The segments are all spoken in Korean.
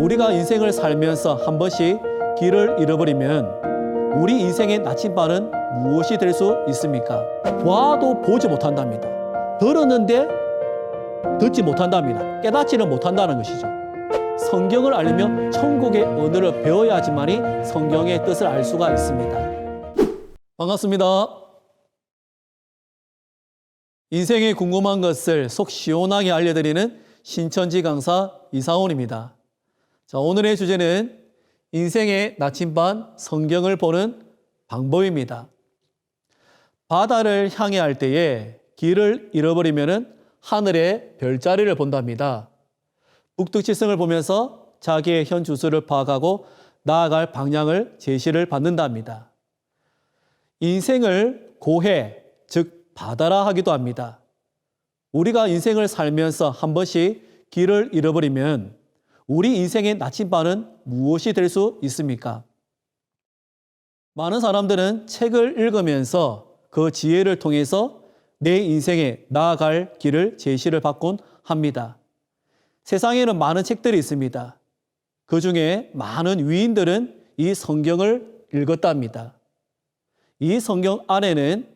우리가 인생을 살면서 한 번씩 길을 잃어버리면 우리 인생의 나침반은 무엇이 될 수 있습니까? 봐도 보지 못한답니다. 들었는데 듣지 못한답니다. 깨닫지는 못한다는 것이죠. 성경을 알려면 천국의 언어를 배워야지만이 성경의 뜻을 알 수가 있습니다. 반갑습니다. 인생에 궁금한 것을 속 시원하게 알려드리는 신천지 강사 이상훈입니다. 자, 오늘의 주제는 인생의 나침반 성경을 보는 방법입니다. 바다를 향해 할 때에 길을 잃어버리면 하늘의 별자리를 본답니다. 북두칠성을 보면서 자기의 현 주소를 파악하고 나아갈 방향을 제시를 받는답니다. 인생을 고해, 즉 바다라 하기도 합니다. 우리가 인생을 살면서 한 번씩 길을 잃어버리면 우리 인생의 나침반은 무엇이 될 수 있습니까? 많은 사람들은 책을 읽으면서 그 지혜를 통해서 내 인생에 나아갈 길을 제시를 받곤 합니다. 세상에는 많은 책들이 있습니다. 그 중에 많은 위인들은 이 성경을 읽었답니다. 이 성경 안에는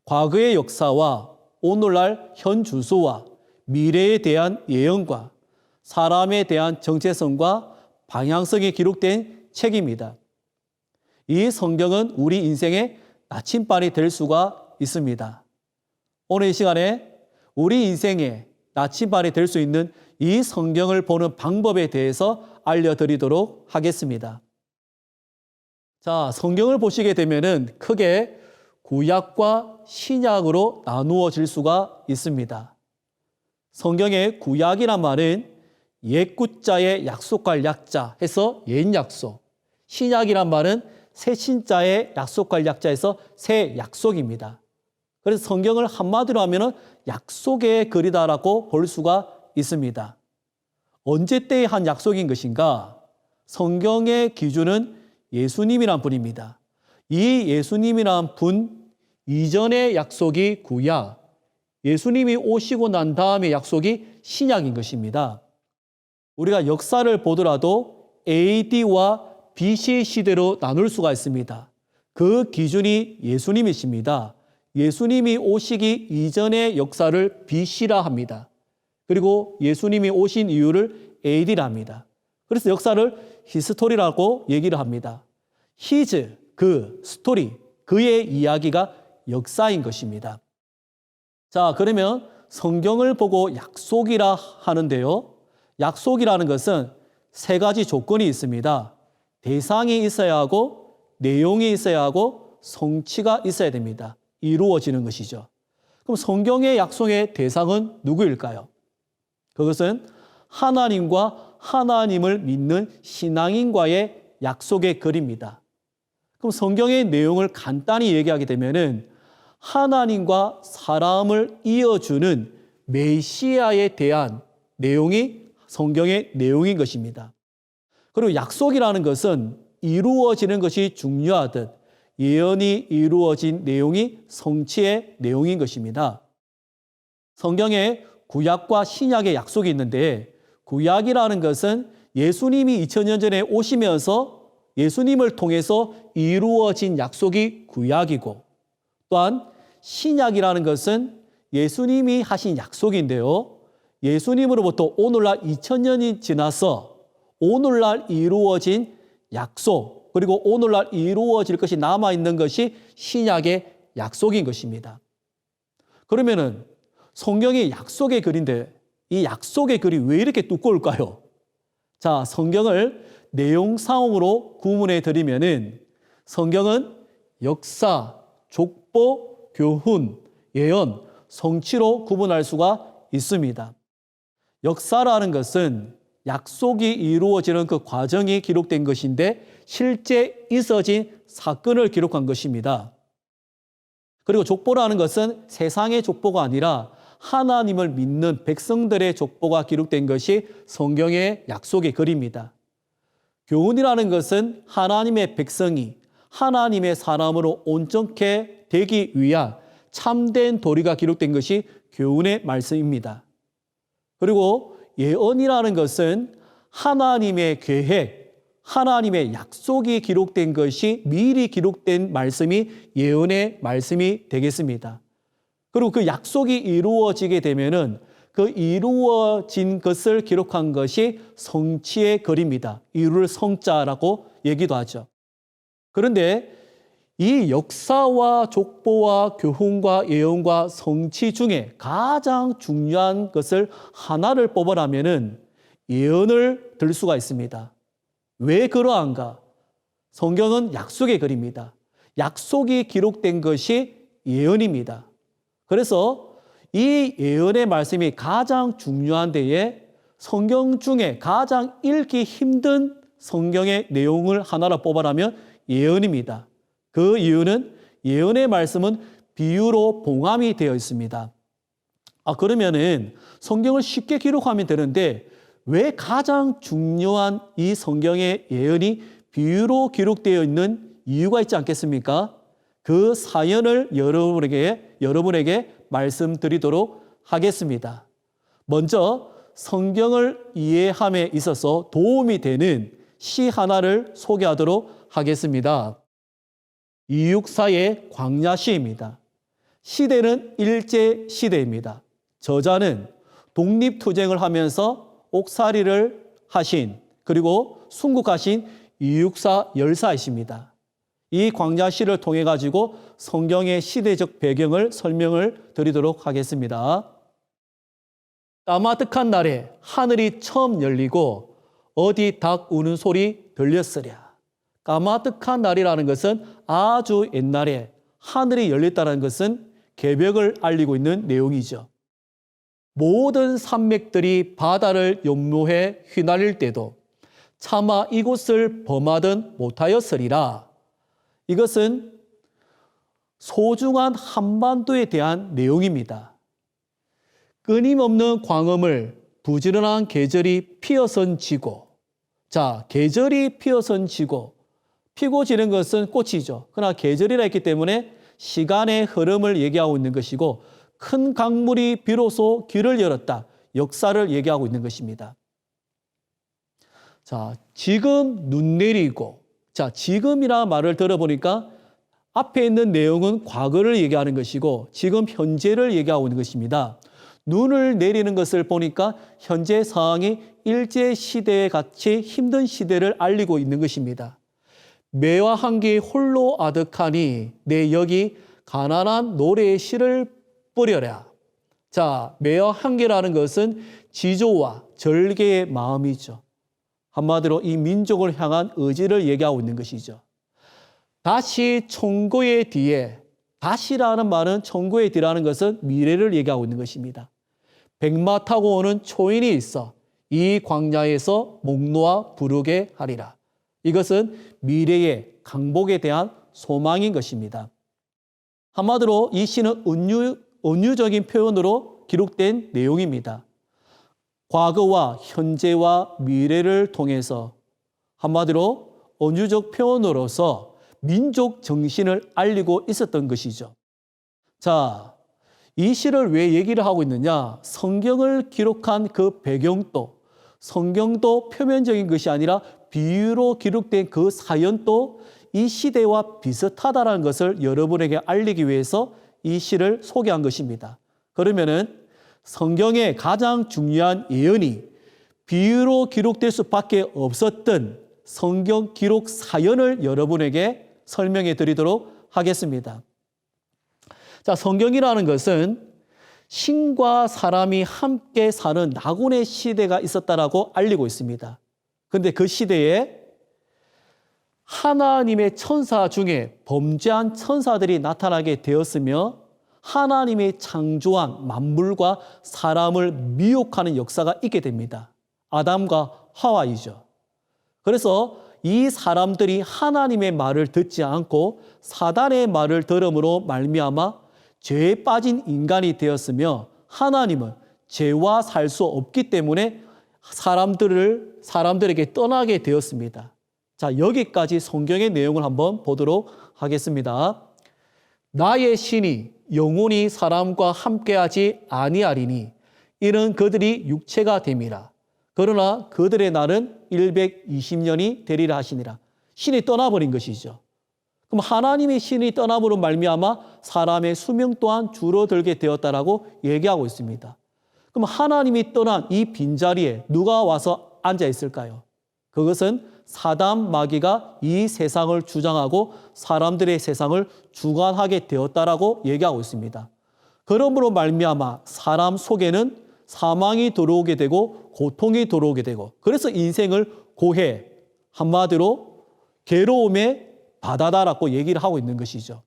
과거의 역사와 오늘날 현 주소와 미래에 대한 예언과 사람에 대한 정체성과 방향성이 기록된 책입니다. 이 성경은 우리 인생의 나침반이 될 수가 있습니다. 오늘 이 시간에 우리 인생의 나침반이 될 수 있는 이 성경을 보는 방법에 대해서 알려드리도록 하겠습니다. 자, 성경을 보시게 되면은 크게 구약과 신약으로 나누어질 수가 있습니다. 성경의 구약이란 말은 옛 구자의 약속할 약자 해서 옛 약속, 신약이란 말은 새 신자의 약속할 약자에서 새 약속입니다. 그래서 성경을 한마디로 하면 약속의 글이다라고 볼 수가 있습니다. 언제 때의 한 약속인 것인가? 성경의 기준은 예수님이란 분입니다. 이 예수님이란 분 이전의 약속이 구약, 예수님이 오시고 난 다음의 약속이 신약인 것입니다. 우리가 역사를 보더라도 AD와 BC 시대로 나눌 수가 있습니다. 그 기준이 예수님이십니다. 예수님이 오시기 이전의 역사를 BC라 합니다. 그리고 예수님이 오신 이유를 AD라 합니다. 그래서 역사를 히스토리라고 얘기를 합니다. 히즈, 그, 스토리, 그의 이야기가 역사인 것입니다. 자, 그러면 성경을 보고 약속이라 하는데요. 약속이라는 것은 세 가지 조건이 있습니다. 대상이 있어야 하고, 내용이 있어야 하고, 성취가 있어야 됩니다. 이루어지는 것이죠. 그럼 성경의 약속의 대상은 누구일까요? 그것은 하나님과 하나님을 믿는 신앙인과의 약속의 글입니다. 그럼 성경의 내용을 간단히 얘기하게 되면은 하나님과 사람을 이어주는 메시아에 대한 내용이 성경의 내용인 것입니다. 그리고 약속이라는 것은 이루어지는 것이 중요하듯 예언이 이루어진 내용이 성취의 내용인 것입니다. 성경에 구약과 신약의 약속이 있는데 구약이라는 것은 예수님이 2000년 전에 오시면서 예수님을 통해서 이루어진 약속이 구약이고 또한 신약이라는 것은 예수님이 하신 약속인데요. 예수님으로부터 오늘날 2000년이 지나서 오늘날 이루어진 약속 그리고 오늘날 이루어질 것이 남아있는 것이 신약의 약속인 것입니다. 그러면은 성경이 약속의 글인데 이 약속의 글이 왜 이렇게 두꺼울까요? 자, 성경을 내용상으로 구분해 드리면은 성경은 역사, 족보, 교훈, 예언, 성취로 구분할 수가 있습니다. 역사라는 것은 약속이 이루어지는 그 과정이 기록된 것인데 실제 있어진 사건을 기록한 것입니다. 그리고 족보라는 것은 세상의 족보가 아니라 하나님을 믿는 백성들의 족보가 기록된 것이 성경의 약속의 글입니다. 교훈이라는 것은 하나님의 백성이 하나님의 사람으로 온전케 되기 위한 참된 도리가 기록된 것이 교훈의 말씀입니다. 그리고 예언이라는 것은 하나님의 계획, 하나님의 약속이 기록된 것이 미리 기록된 말씀이 예언의 말씀이 되겠습니다. 그리고 그 약속이 이루어지게 되면은 그 이루어진 것을 기록한 것이 성취의 글입니다. 이룰 성자라고 얘기도 하죠. 그런데 이 역사와 족보와 교훈과 예언과 성취 중에 가장 중요한 것을 하나를 뽑으라면은 예언을 들 수가 있습니다. 왜 그러한가? 성경은 약속의 글입니다. 약속이 기록된 것이 예언입니다. 그래서 이 예언의 말씀이 가장 중요한 데에 성경 중에 가장 읽기 힘든 성경의 내용을 하나로 뽑아라면 예언입니다. 그 이유는 예언의 말씀은 비유로 봉함이 되어 있습니다. 그러면은 성경을 쉽게 기록하면 되는데 왜 가장 중요한 이 성경의 예언이 비유로 기록되어 있는 이유가 있지 않겠습니까? 그 사연을 여러분에게 말씀드리도록 하겠습니다. 먼저 성경을 이해함에 있어서 도움이 되는 시 하나를 소개하도록 하겠습니다. 이육사의 광야시입니다. 시대는 일제시대입니다. 저자는 독립투쟁을 하면서 옥살이를 하신 그리고 순국하신 이육사 열사이십니다. 이 광야시를 통해 가지고 성경의 시대적 배경을 설명을 드리도록 하겠습니다. 까마득한 날에 하늘이 처음 열리고 어디 닭 우는 소리 들렸으랴. 까마득한 날이라는 것은 아주 옛날에 하늘이 열렸다는 것은 개벽을 알리고 있는 내용이죠. 모든 산맥들이 바다를 연모해 휘날릴 때도 차마 이곳을 범하든 못하였으리라. 이것은 소중한 한반도에 대한 내용입니다. 끊임없는 광음을 부지런한 계절이 피어선 지고, 계절이 피어선 지고, 피고 지는 것은 꽃이죠. 그러나 계절이라 했기 때문에 시간의 흐름을 얘기하고 있는 것이고 큰 강물이 비로소 길을 열었다. 역사를 얘기하고 있는 것입니다. 지금 눈 내리고 지금이라 말을 들어보니까 앞에 있는 내용은 과거를 얘기하는 것이고 지금 현재를 얘기하고 있는 것입니다. 눈을 내리는 것을 보니까 현재 상황이 일제시대에 같이 힘든 시대를 알리고 있는 것입니다. 매와 한기 홀로 아득하니 내 여기 가난한 노래의 시를 뿌려라. 매와 한기라는 것은 지조와 절개의 마음이죠. 한마디로 이 민족을 향한 의지를 얘기하고 있는 것이죠. 다시 청고의 뒤에, 다시라는 말은 청고의 뒤라는 것은 미래를 얘기하고 있는 것입니다. 백마 타고 오는 초인이 있어 이 광야에서 목 놓아 부르게 하리라. 이것은 미래의 강복에 대한 소망인 것입니다. 한마디로 이 시는 은유적인 표현으로 기록된 내용입니다. 과거와 현재와 미래를 통해서 한마디로 은유적 표현으로서 민족 정신을 알리고 있었던 것이죠. 이 시를 왜 얘기를 하고 있느냐? 성경을 기록한 그 배경도, 성경도 표면적인 것이 아니라 비유로 기록된 그 사연도 이 시대와 비슷하다는 것을 여러분에게 알리기 위해서 이 시를 소개한 것입니다. 그러면은 성경의 가장 중요한 예언이 비유로 기록될 수밖에 없었던 성경 기록 사연을 여러분에게 설명해 드리도록 하겠습니다. 성경이라는 것은 신과 사람이 함께 사는 낙원의 시대가 있었다라고 알리고 있습니다. 그런데 그 시대에 하나님의 천사 중에 범죄한 천사들이 나타나게 되었으며 하나님이 창조한 만물과 사람을 미혹하는 역사가 있게 됩니다. 아담과 하와이죠. 그래서 이 사람들이 하나님의 말을 듣지 않고 사단의 말을 들음으로 말미암아 죄에 빠진 인간이 되었으며 하나님은 죄와 살 수 없기 때문에 사람들에게 떠나게 되었습니다. 여기까지 성경의 내용을 한번 보도록 하겠습니다. 나의 신이 영원히 사람과 함께하지 아니하리니 이는 그들이 육체가 됨이라. 그러나 그들의 날은 120년이 되리라 하시니라. 신이 떠나버린 것이죠. 그럼 하나님의 신이 떠남으로 말미암아 사람의 수명 또한 줄어들게 되었다라고 얘기하고 있습니다. 그럼 하나님이 떠난 이 빈자리에 누가 와서 앉아 있을까요? 그것은 사단 마귀가 이 세상을 주장하고 사람들의 세상을 주관하게 되었다라고 얘기하고 있습니다. 그러므로 말미암아 사람 속에는 사망이 들어오게 되고 고통이 들어오게 되고, 그래서 인생을 고해, 한마디로 괴로움의 바다다라고 얘기를 하고 있는 것이죠.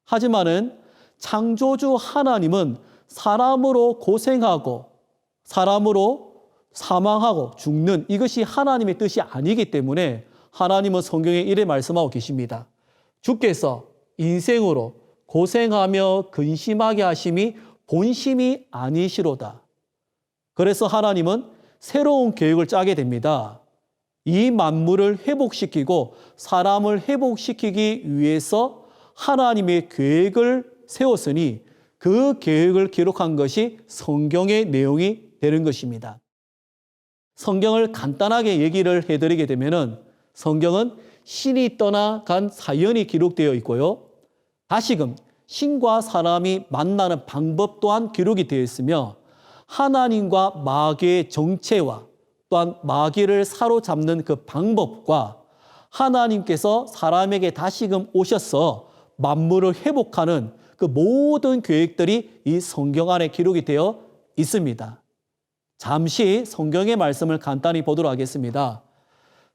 하지만은 창조주 하나님은 사람으로 고생하고 사람으로 사망하고 죽는 이것이 하나님의 뜻이 아니기 때문에 하나님은 성경에 이래 말씀하고 계십니다. 주께서 인생으로 고생하며 근심하게 하심이 본심이 아니시로다. 그래서 하나님은 새로운 계획을 짜게 됩니다. 이 만물을 회복시키고 사람을 회복시키기 위해서 하나님의 계획을 세웠으니 그 계획을 기록한 것이 성경의 내용이 되는 것입니다. 성경을 간단하게 얘기를 해드리게 되면은 성경은 신이 떠나간 사연이 기록되어 있고요. 다시금 신과 사람이 만나는 방법 또한 기록이 되어 있으며 하나님과 마귀의 정체와 또한 마귀를 사로잡는 그 방법과 하나님께서 사람에게 다시금 오셔서 만물을 회복하는 그 모든 계획들이 이 성경 안에 기록이 되어 있습니다. 잠시 성경의 말씀을 간단히 보도록 하겠습니다.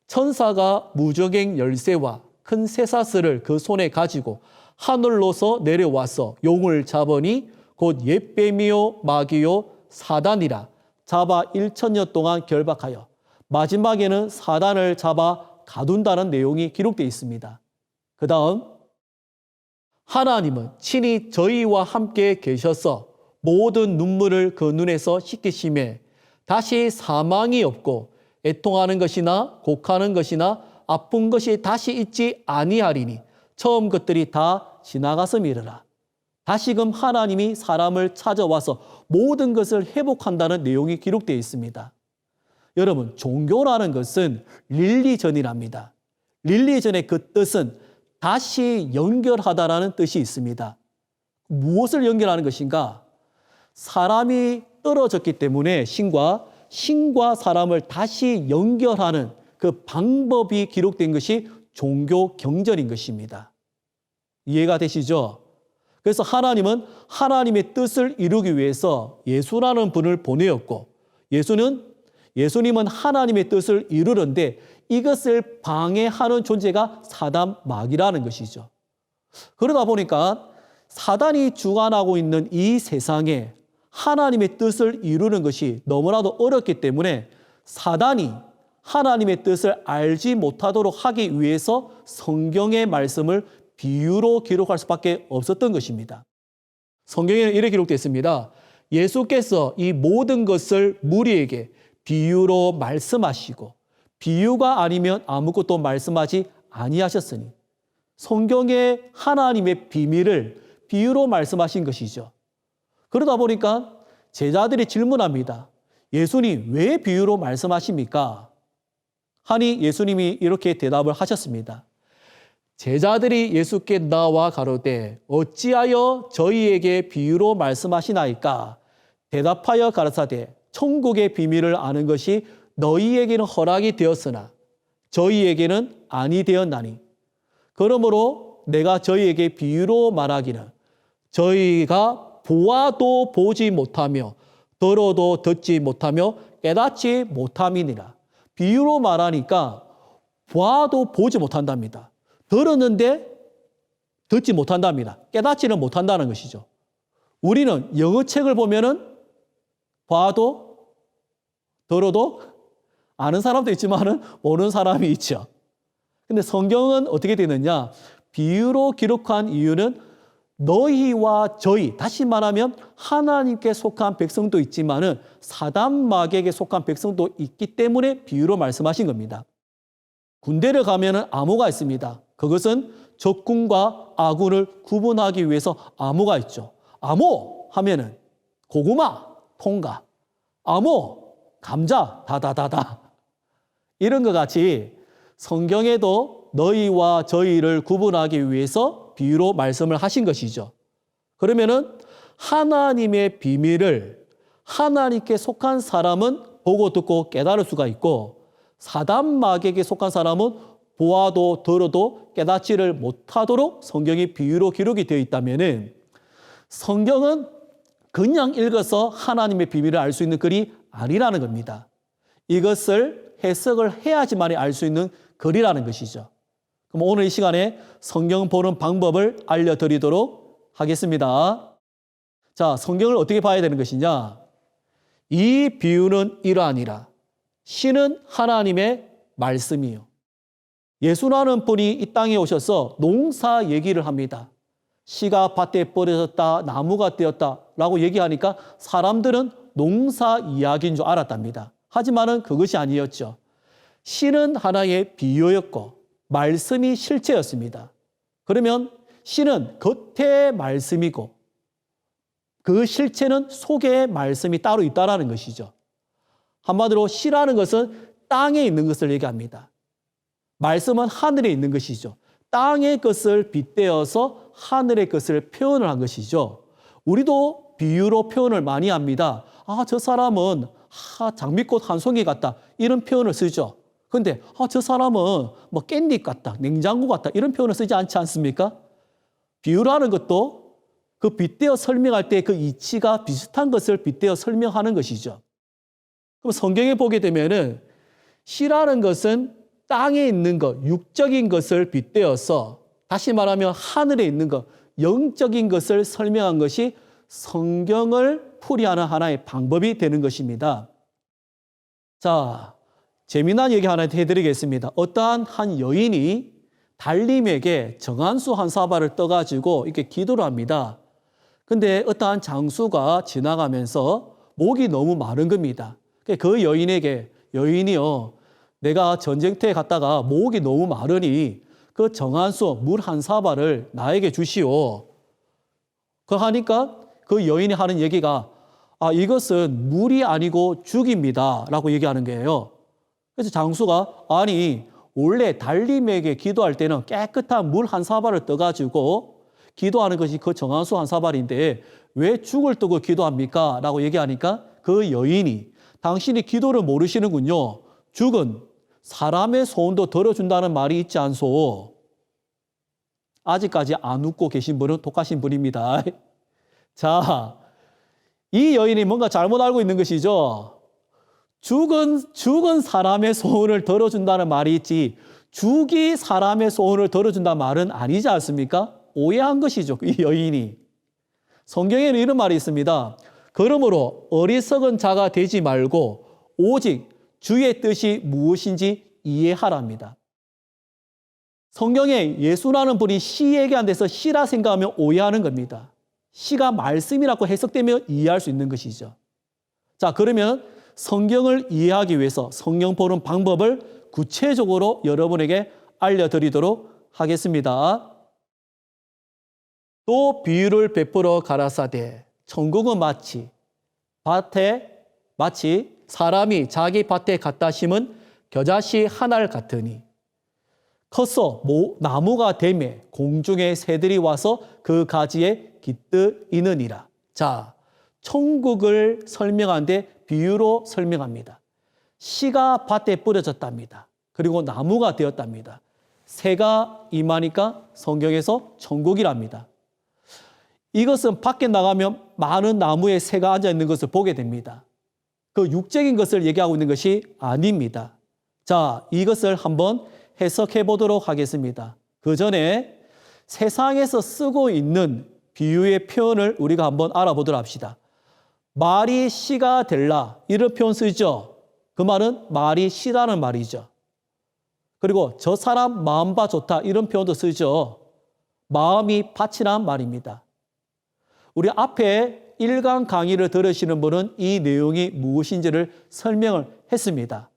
천사가 무저갱 열쇠와 큰 쇠사슬을 그 손에 가지고 하늘로서 내려와서 용을 잡으니 곧 옛뱀이요 마귀요 사단이라 잡아 1000년 동안 결박하여 마지막에는 사단을 잡아 가둔다는 내용이 기록되어 있습니다. 그 다음 하나님은 친히 저희와 함께 계셔서 모든 눈물을 그 눈에서 씻기심에 다시 사망이 없고 애통하는 것이나 곡하는 것이나 아픈 것이 다시 있지 아니하리니 처음 것들이 다 지나갔음이라. 다시금 하나님이 사람을 찾아와서 모든 것을 회복한다는 내용이 기록되어 있습니다. 여러분, 종교라는 것은 릴리전이랍니다. 릴리전의 그 뜻은 다시 연결하다라는 뜻이 있습니다. 무엇을 연결하는 것인가? 사람이 떨어졌기 때문에 신과 사람을 다시 연결하는 그 방법이 기록된 것이 종교 경전인 것입니다. 이해가 되시죠? 그래서 하나님은 하나님의 뜻을 이루기 위해서 예수라는 분을 보내었고 예수님은 하나님의 뜻을 이루는데 이것을 방해하는 존재가 사단 마귀라는 것이죠. 그러다 보니까 사단이 주관하고 있는 이 세상에 하나님의 뜻을 이루는 것이 너무나도 어렵기 때문에 사단이 하나님의 뜻을 알지 못하도록 하기 위해서 성경의 말씀을 비유로 기록할 수밖에 없었던 것입니다. 성경에는 이렇게 기록되어 있습니다. 예수께서 이 모든 것을 무리에게 비유로 말씀하시고 비유가 아니면 아무것도 말씀하지 아니하셨으니 성경의 하나님의 비밀을 비유로 말씀하신 것이죠. 그러다 보니까 제자들이 질문합니다. 예수님, 왜 비유로 말씀하십니까? 하니 예수님이 이렇게 대답을 하셨습니다. 제자들이 예수께 나와 가로되 어찌하여 저희에게 비유로 말씀하시나이까? 대답하여 가라사대 천국의 비밀을 아는 것이 너희에게는 허락이 되었으나 저희에게는 아니 되었나니 그러므로 내가 저희에게 비유로 말하기는 저희가 보아도 보지 못하며 들어도 듣지 못하며 깨닫지 못함이니라. 비유로 말하니까 봐도 보지 못한답니다. 들었는데 듣지 못한답니다. 깨닫지는 못한다는 것이죠. 우리는 영어 책을 보면은 봐도 들어도 아는 사람도 있지만은 모르는 사람이 있죠. 근데 성경은 어떻게 되느냐? 비유로 기록한 이유는 너희와 저희, 다시 말하면 하나님께 속한 백성도 있지만은 사단 마귀에게 속한 백성도 있기 때문에 비유로 말씀하신 겁니다. 군대를 가면은 암호가 있습니다. 그것은 적군과 아군을 구분하기 위해서 암호가 있죠. 암호 하면은 고구마, 통과. 암호 감자 다다다다 이런 것 같이 성경에도 너희와 저희를 구분하기 위해서 비유로 말씀을 하신 것이죠. 그러면은 하나님의 비밀을 하나님께 속한 사람은 보고 듣고 깨달을 수가 있고 사단 마귀에게 속한 사람은 보아도 들어도 깨닫지를 못하도록 성경이 비유로 기록이 되어 있다면은 성경은 그냥 읽어서 하나님의 비밀을 알 수 있는 글이 아니라는 겁니다. 이것을 해석을 해야지만이 알 수 있는 글이라는 것이죠. 그럼 오늘 이 시간에 성경 보는 방법을 알려드리도록 하겠습니다. 자, 성경을 어떻게 봐야 되는 것이냐? 이 비유는 이러하니라. 시는 하나님의 말씀이요. 예수라는 분이 이 땅에 오셔서 농사 얘기를 합니다. 씨가 밭에 뿌려졌다, 나무가 되었다 라고 얘기하니까 사람들은 농사 이야기인 줄 알았답니다. 하지만은 그것이 아니었죠. 씨는 하나의 비유였고 말씀이 실체였습니다. 그러면 씨는 겉의 말씀이고 그 실체는 속의 말씀이 따로 있다는 것이죠. 한마디로 씨라는 것은 땅에 있는 것을 얘기합니다. 말씀은 하늘에 있는 것이죠. 땅의 것을 빗대어서 하늘의 것을 표현을 한 것이죠. 우리도 비유로 표현을 많이 합니다. 아, 저 사람은 장미꽃 한 송이 같다. 이런 표현을 쓰죠. 근데 저 사람은 뭐 깻잎 같다. 냉장고 같다. 이런 표현을 쓰지 않지 않습니까? 비유라는 것도 그 빗대어 설명할 때 그 이치가 비슷한 것을 빗대어 설명하는 것이죠. 그럼 성경에 보게 되면은 씨라는 것은 땅에 있는 것, 육적인 것을 빗대어서 다시 말하면 하늘에 있는 것, 영적인 것을 설명한 것이 성경을 풀이하는 하나의 방법이 되는 것입니다. 자, 재미난 얘기 하나 해드리겠습니다. 어떠한 한 여인이 달님에게 정한수 한 사발을 떠가지고 이렇게 기도를 합니다. 근데 어떠한 장수가 지나가면서 목이 너무 마른 겁니다. 그 여인이요, 내가 전쟁터에 갔다가 목이 너무 마르니 그 정한수 물 한 사발을 나에게 주시오. 그 하니까 그 여인이 하는 얘기가 이것은 물이 아니고 죽입니다 라고 얘기하는 거예요. 그래서 장수가 아니 원래 달님에게 기도할 때는 깨끗한 물 한 사발을 떠가지고 기도하는 것이 그 정한수 한 사발인데 왜 죽을 뜨고 기도합니까? 라고 얘기하니까 그 여인이 당신이 기도를 모르시는군요. 죽은 사람의 소원도 들어준다는 말이 있지 않소. 아직까지 안 웃고 계신 분은 독하신 분입니다. 자, 이 여인이 뭔가 잘못 알고 있는 것이죠. 죽은 사람의 소원을 들어준다는 말이 있지 죽이 사람의 소원을 들어준다는 말은 아니지 않습니까? 오해한 것이죠, 이 여인이. 성경에는 이런 말이 있습니다. 그러므로 어리석은 자가 되지 말고 오직 주의 뜻이 무엇인지 이해하랍니다. 성경에 예수라는 분이 시 얘기한 데서 시라 생각하면 오해하는 겁니다. 시가 말씀이라고 해석되면 이해할 수 있는 것이죠. 자, 그러면 성경을 이해하기 위해서 성경 보는 방법을 구체적으로 여러분에게 알려드리도록 하겠습니다. 또 비유를 베풀어 가라사대 천국은 마치 사람이 자기 밭에 갖다 심은 겨자씨 하나를 같으니 커서 나무가 되매 공중의 새들이 와서 그 가지에 깃드이느니라. 자, 천국을 설명하는데 비유로 설명합니다. 씨가 밭에 뿌려졌답니다. 그리고 나무가 되었답니다. 새가 임하니까 성경에서 천국이랍니다. 이것은 밖에 나가면 많은 나무에 새가 앉아 있는 것을 보게 됩니다. 그 육적인 것을 얘기하고 있는 것이 아닙니다. 자, 이것을 한번 해석해 보도록 하겠습니다. 그 전에 세상에서 쓰고 있는 비유의 표현을 우리가 한번 알아보도록 합시다. 말이 씨가 될라 이런 표현 쓰죠. 그 말은 말이 씨라는 말이죠. 그리고 저 사람 마음바 좋다 이런 표현도 쓰죠. 마음이 밭이란 말입니다. 우리 앞에 1강 강의를 들으시는 분은 이 내용이 무엇인지를 설명을 했습니다.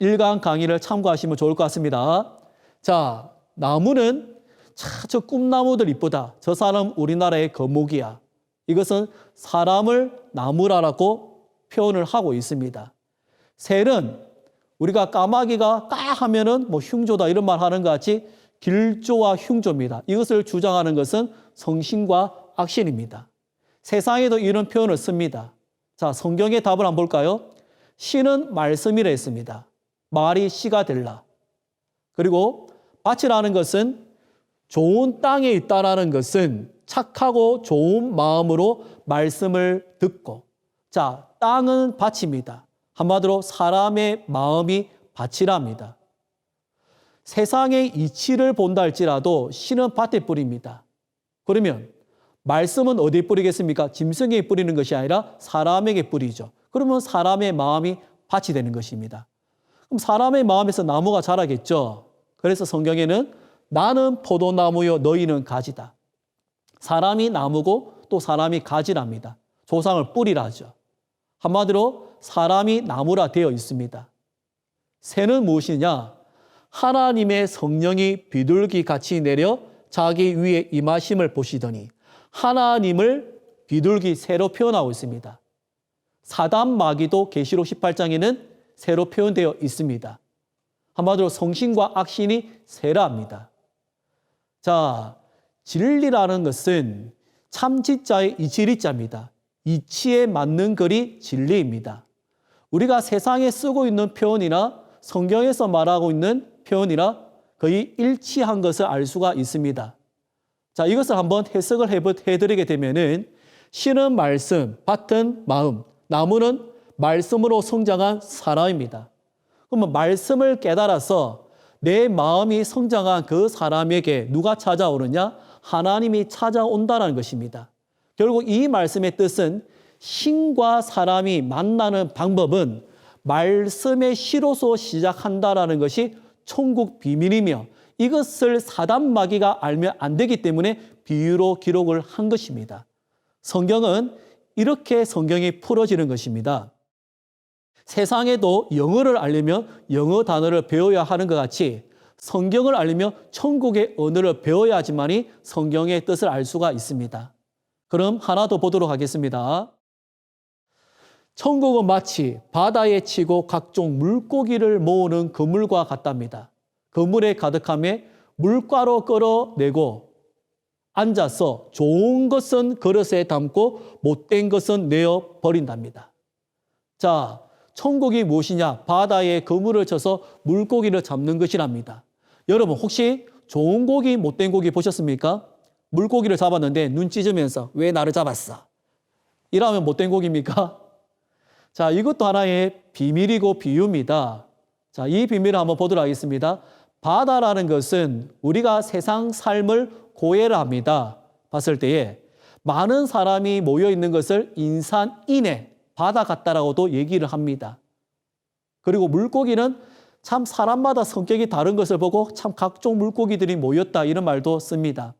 1강 강의를 참고하시면 좋을 것 같습니다. 자, 나무는 저 꿈나무들 이쁘다. 저 사람 우리나라의 거목이야. 이것은 사람을 나무라고 표현을 하고 있습니다. 셀은 우리가 까마귀가 까 하면은 뭐 흉조다 이런 말 하는 것 같이 길조와 흉조입니다. 이것을 주장하는 것은 성신과 악신입니다. 세상에도 이런 표현을 씁니다. 자, 성경의 답을 한번 볼까요? 신은 말씀이라 했습니다. 말이 씨가 될라. 그리고 밭이라는 것은 좋은 땅에 있다라는 것은 착하고 좋은 마음으로 말씀을 듣고, 자, 땅은 밭입니다. 한마디로 사람의 마음이 밭이랍니다. 세상의 이치를 본다 할지라도 씨는 밭에 뿌립니다. 그러면 말씀은 어디에 뿌리겠습니까? 짐승에게 뿌리는 것이 아니라 사람에게 뿌리죠. 그러면 사람의 마음이 밭이 되는 것입니다. 그럼 사람의 마음에서 나무가 자라겠죠. 그래서 성경에는 나는 포도나무요 너희는 가지다. 사람이 나무고 또 사람이 가지랍니다. 조상을 뿌리라죠. 한마디로 사람이 나무라 되어 있습니다. 새는 무엇이냐? 하나님의 성령이 비둘기 같이 내려 자기 위에 임하심을 보시더니 하나님을 비둘기 새로 표현하고 있습니다. 사단 마귀도 계시록 18장에는 새로 표현되어 있습니다. 한마디로 성신과 악신이 새라 합니다. 자, 진리라는 것은 참지자의 이치리자입니다. 이치에 맞는 글이 진리입니다. 우리가 세상에 쓰고 있는 표현이나 성경에서 말하고 있는 표현이나 거의 일치한 것을 알 수가 있습니다. 자, 이것을 한번 해석을 해드리게 되면은 씨는 말씀, 밭은 마음, 나무는 말씀으로 성장한 사람입니다. 그러면 말씀을 깨달아서 내 마음이 성장한 그 사람에게 누가 찾아오느냐? 하나님이 찾아온다는 것입니다. 결국 이 말씀의 뜻은 신과 사람이 만나는 방법은 말씀의 시로서 시작한다라는 것이 천국 비밀이며 이것을 사단 마귀가 알면 안 되기 때문에 비유로 기록을 한 것입니다. 성경은 이렇게 성경이 풀어지는 것입니다. 세상에도 영어를 알려면 영어 단어를 배워야 하는 것 같이 성경을 알려면 천국의 언어를 배워야지만이 성경의 뜻을 알 수가 있습니다. 그럼 하나 더 보도록 하겠습니다. 천국은 마치 바다에 치고 각종 물고기를 모으는 그물과 같답니다. 그물에 가득함에 물가로 끌어내고 앉아서 좋은 것은 그릇에 담고 못된 것은 내어 버린답니다. 자, 천국이 무엇이냐? 바다에 그물을 쳐서 물고기를 잡는 것이랍니다. 여러분 혹시 좋은 고기, 못된 고기 보셨습니까? 물고기를 잡았는데 눈 찢으면서 왜 나를 잡았어? 이러면 못된 고기입니까? 자, 이것도 하나의 비밀이고 비유입니다. 자, 이 비밀을 한번 보도록 하겠습니다. 바다라는 것은 우리가 세상 삶을 고해를 합니다. 봤을 때에 많은 사람이 모여 있는 것을 인산인해 바다 같다라고도 얘기를 합니다. 그리고 물고기는 참 사람마다 성격이 다른 것을 보고 참 각종 물고기들이 모였다 이런 말도 씁니다.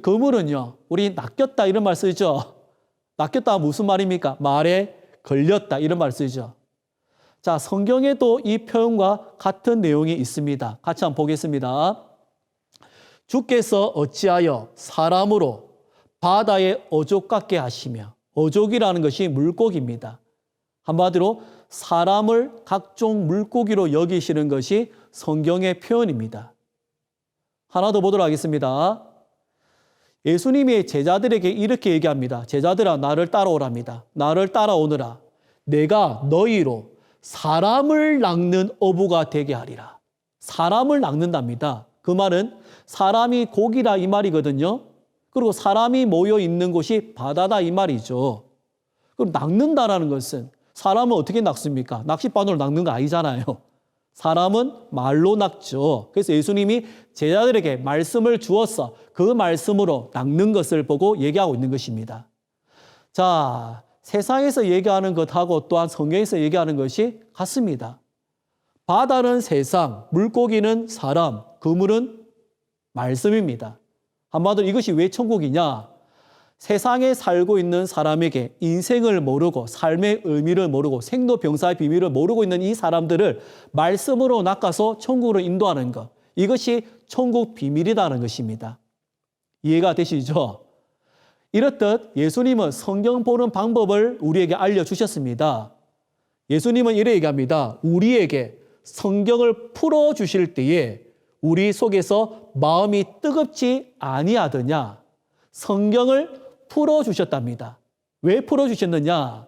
그물은요, 우리 낚였다 이런 말 쓰죠. 낚였다 무슨 말입니까? 말에 걸렸다 이런 말 쓰죠. 자, 성경에도 이 표현과 같은 내용이 있습니다. 같이 한번 보겠습니다. 주께서 어찌하여 사람으로 바다에 어족 같게 하시며, 어족이라는 것이 물고기입니다. 한마디로 사람을 각종 물고기로 여기시는 것이 성경의 표현입니다. 하나 더 보도록 하겠습니다. 예수님이 제자들에게 이렇게 얘기합니다. 제자들아 나를 따라오랍니다. 나를 따라오느라 내가 너희로 사람을 낚는 어부가 되게 하리라. 사람을 낚는답니다. 그 말은 사람이 고기라 이 말이거든요. 그리고 사람이 모여 있는 곳이 바다다 이 말이죠. 그럼 낚는다라는 것은 사람은 어떻게 낚습니까? 낚싯바늘로 낚는 거 아니잖아요. 사람은 말로 낚죠. 그래서 예수님이 제자들에게 말씀을 주어서 그 말씀으로 낚는 것을 보고 얘기하고 있는 것입니다. 자, 세상에서 얘기하는 것하고 또한 성경에서 얘기하는 것이 같습니다. 바다는 세상, 물고기는 사람, 그물은 말씀입니다. 한마디로 이것이 왜 천국이냐? 세상에 살고 있는 사람에게 인생을 모르고 삶의 의미를 모르고 생로병사의 비밀을 모르고 있는 이 사람들을 말씀으로 낚아서 천국으로 인도하는 것. 이것이 천국 비밀이라는 것입니다. 이해가 되시죠? 이렇듯 예수님은 성경 보는 방법을 우리에게 알려주셨습니다. 예수님은 이래 얘기합니다. 우리에게 성경을 풀어주실 때에 우리 속에서 마음이 뜨겁지 아니하더냐? 성경을 풀어주셨답니다. 왜 풀어주셨느냐?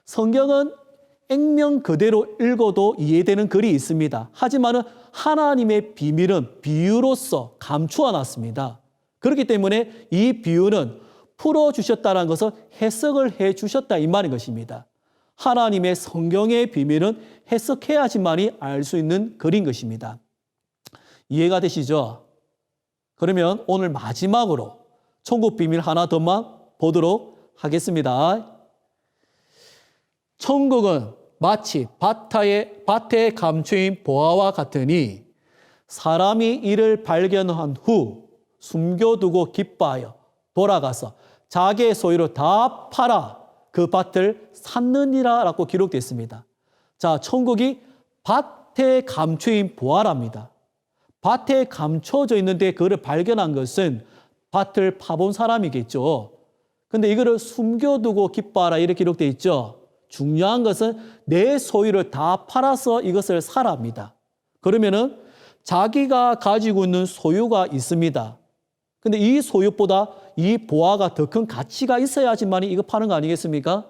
성경은 액면 그대로 읽어도 이해되는 글이 있습니다. 하지만 하나님의 비밀은 비유로서 감추어 놨습니다. 그렇기 때문에 이 비유는 풀어주셨다는 것은 해석을 해주셨다 이 말인 것입니다. 하나님의 성경의 비밀은 해석해야지만이 알 수 있는 글인 것입니다. 이해가 되시죠? 그러면 오늘 마지막으로 천국 비밀 하나 더만 보도록 하겠습니다. 천국은 마치 밭에 감추인 보화와 같으니 사람이 이를 발견한 후 숨겨두고 기뻐하여 돌아가서 자기의 소유를 다 팔아 그 밭을 샀느니라 라고 기록되어 있습니다. 자, 천국이 밭에 감추인 보화랍니다. 밭에 감춰져 있는데 그거를 발견한 것은 밭을 파본 사람이겠죠. 근데 이거를 숨겨두고 기뻐하라 이렇게 기록되어 있죠. 중요한 것은 내 소유를 다 팔아서 이것을 사랍니다. 그러면은 자기가 가지고 있는 소유가 있습니다. 근데 이 소유보다 이 보화가 더 큰 가치가 있어야지만 이거 파는 거 아니겠습니까?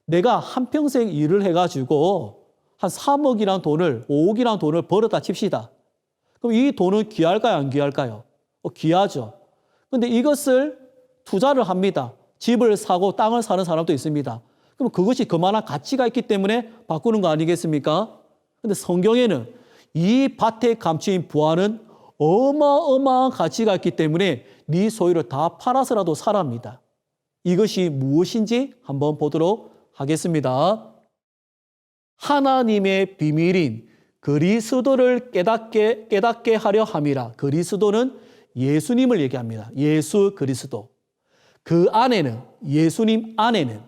내가 한평생 일을 해가지고 한 3억이라는 돈을, 5억이라는 돈을 벌었다 칩시다. 그럼 이 돈은 귀할까요? 안 귀할까요? 귀하죠. 근데 이것을 투자를 합니다. 집을 사고 땅을 사는 사람도 있습니다. 그럼 그것이 그만한 가치가 있기 때문에 바꾸는 거 아니겠습니까? 근데 성경에는 이 밭에 감추인 부하는 어마어마한 가치가 있기 때문에 네 소유를 다 팔아서라도 사랍니다. 이것이 무엇인지 한번 보도록 하겠습니다. 하나님의 비밀인 그리스도를 깨닫게 하려 함이라. 그리스도는 예수님을 얘기합니다. 예수 그리스도. 그 안에는, 예수님 안에는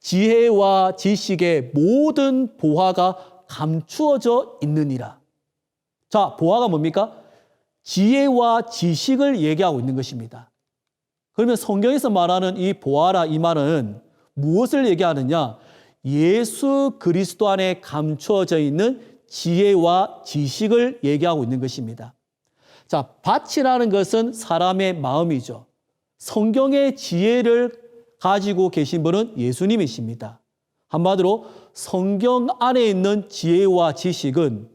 지혜와 지식의 모든 보화가 감추어져 있느니라. 자, 보화가 뭡니까? 지혜와 지식을 얘기하고 있는 것입니다. 그러면 성경에서 말하는 이 보화라 이 말은 무엇을 얘기하느냐? 예수 그리스도 안에 감추어져 있는 지혜와 지식을 얘기하고 있는 것입니다. 자, 밭이라는 것은 사람의 마음이죠. 성경의 지혜를 가지고 계신 분은 예수님이십니다. 한마디로 성경 안에 있는 지혜와 지식은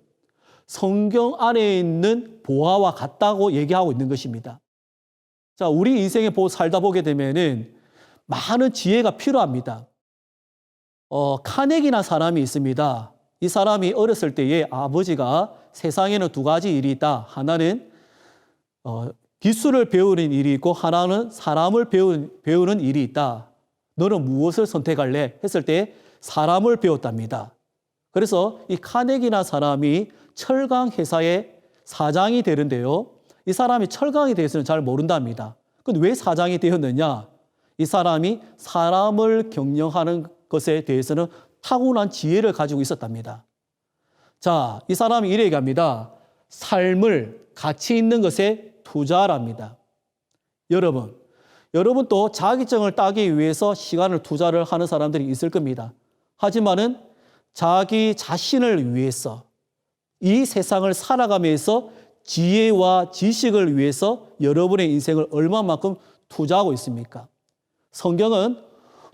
성경 안에 있는 보화와 같다고 얘기하고 있는 것입니다. 자, 우리 인생에 살다 보게 되면은 많은 지혜가 필요합니다. 카네기라는 사람이 있습니다. 이 사람이 어렸을 때에 아버지가 세상에는 두 가지 일이 있다. 하나는 기술을 배우는 일이 있고 하나는 사람을 배우는 일이 있다. 너는 무엇을 선택할래? 했을 때 사람을 배웠답니다. 그래서 이 카네기라는 사람이 철강 회사의 사장이 되는데요. 이 사람이 철강에 대해서는 잘 모른답니다. 근데 왜 사장이 되었느냐? 이 사람이 사람을 경영하는 것에 대해서는 타고난 지혜를 가지고 있었답니다. 자, 이 사람이 이래 얘기합니다. 삶을 가치 있는 것에 투자랍니다. 여러분도 자격증을 따기 위해서 시간을 투자를 하는 사람들이 있을 겁니다. 하지만은 자기 자신을 위해서 이 세상을 살아가면서 지혜와 지식을 위해서 여러분의 인생을 얼마만큼 투자하고 있습니까? 성경은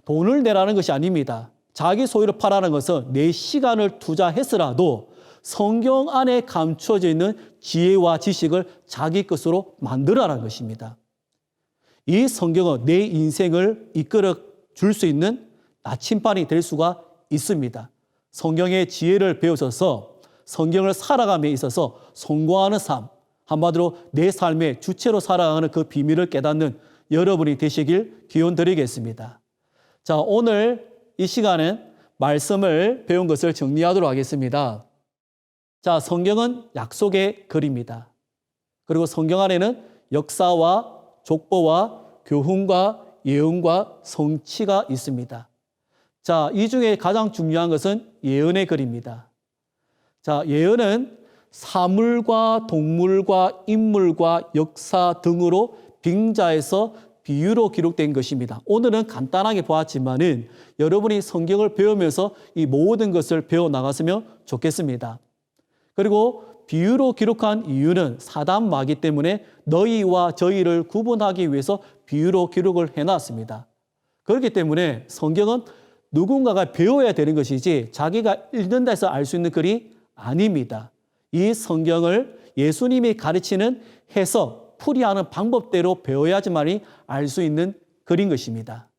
돈을 내라는 것이 아닙니다. 자기 소유를 팔라는 것은 내 시간을 투자했으라도 성경 안에 감춰져 있는 지혜와 지식을 자기 것으로 만들어라는 것입니다. 이 성경은 내 인생을 이끌어 줄 수 있는 나침반이 될 수가 있습니다. 성경의 지혜를 배우셔서 성경을 살아감에 있어서 성공하는 삶, 한마디로 내 삶의 주체로 살아가는 그 비밀을 깨닫는 여러분이 되시길 기원드리겠습니다. 자, 오늘 이 시간은 말씀을 배운 것을 정리하도록 하겠습니다. 자, 성경은 약속의 글입니다. 그리고 성경 안에는 역사와 족보와 교훈과 예언과 성취가 있습니다. 자, 이 중에 가장 중요한 것은 예언의 글입니다. 자, 예언은 사물과 동물과 인물과 역사 등으로 빙자해서 비유로 기록된 것입니다. 오늘은 간단하게 보았지만은 여러분이 성경을 배우면서 이 모든 것을 배워 나갔으면 좋겠습니다. 그리고 비유로 기록한 이유는 사단마귀 때문에 너희와 저희를 구분하기 위해서 비유로 기록을 해놨습니다. 그렇기 때문에 성경은 누군가가 배워야 되는 것이지 자기가 읽는다 해서 알 수 있는 글이 아닙니다. 이 성경을 예수님이 가르치는 해석, 풀이하는 방법대로 배워야지만이 알 수 있는 글인 것입니다.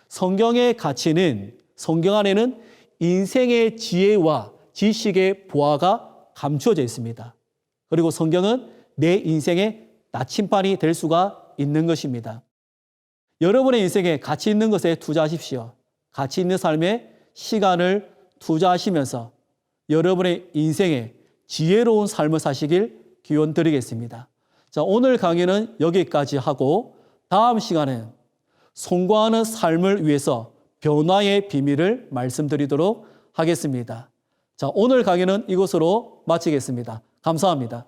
성경의 가치는 성경 안에는 인생의 지혜와 지식의 보화가 감추어져 있습니다. 그리고 성경은 내 인생의 나침반이 될 수가 있는 것입니다. 여러분의 인생에 가치 있는 것에 투자하십시오. 가치 있는 삶에 시간을 투자하시면서 여러분의 인생에 지혜로운 삶을 사시길 기원 드리겠습니다. 자, 오늘 강의는 여기까지 하고 다음 시간엔 성공하는 삶을 위해서 변화의 비밀을 말씀드리도록 하겠습니다. 자, 오늘 강의는 이것으로 마치겠습니다. 감사합니다.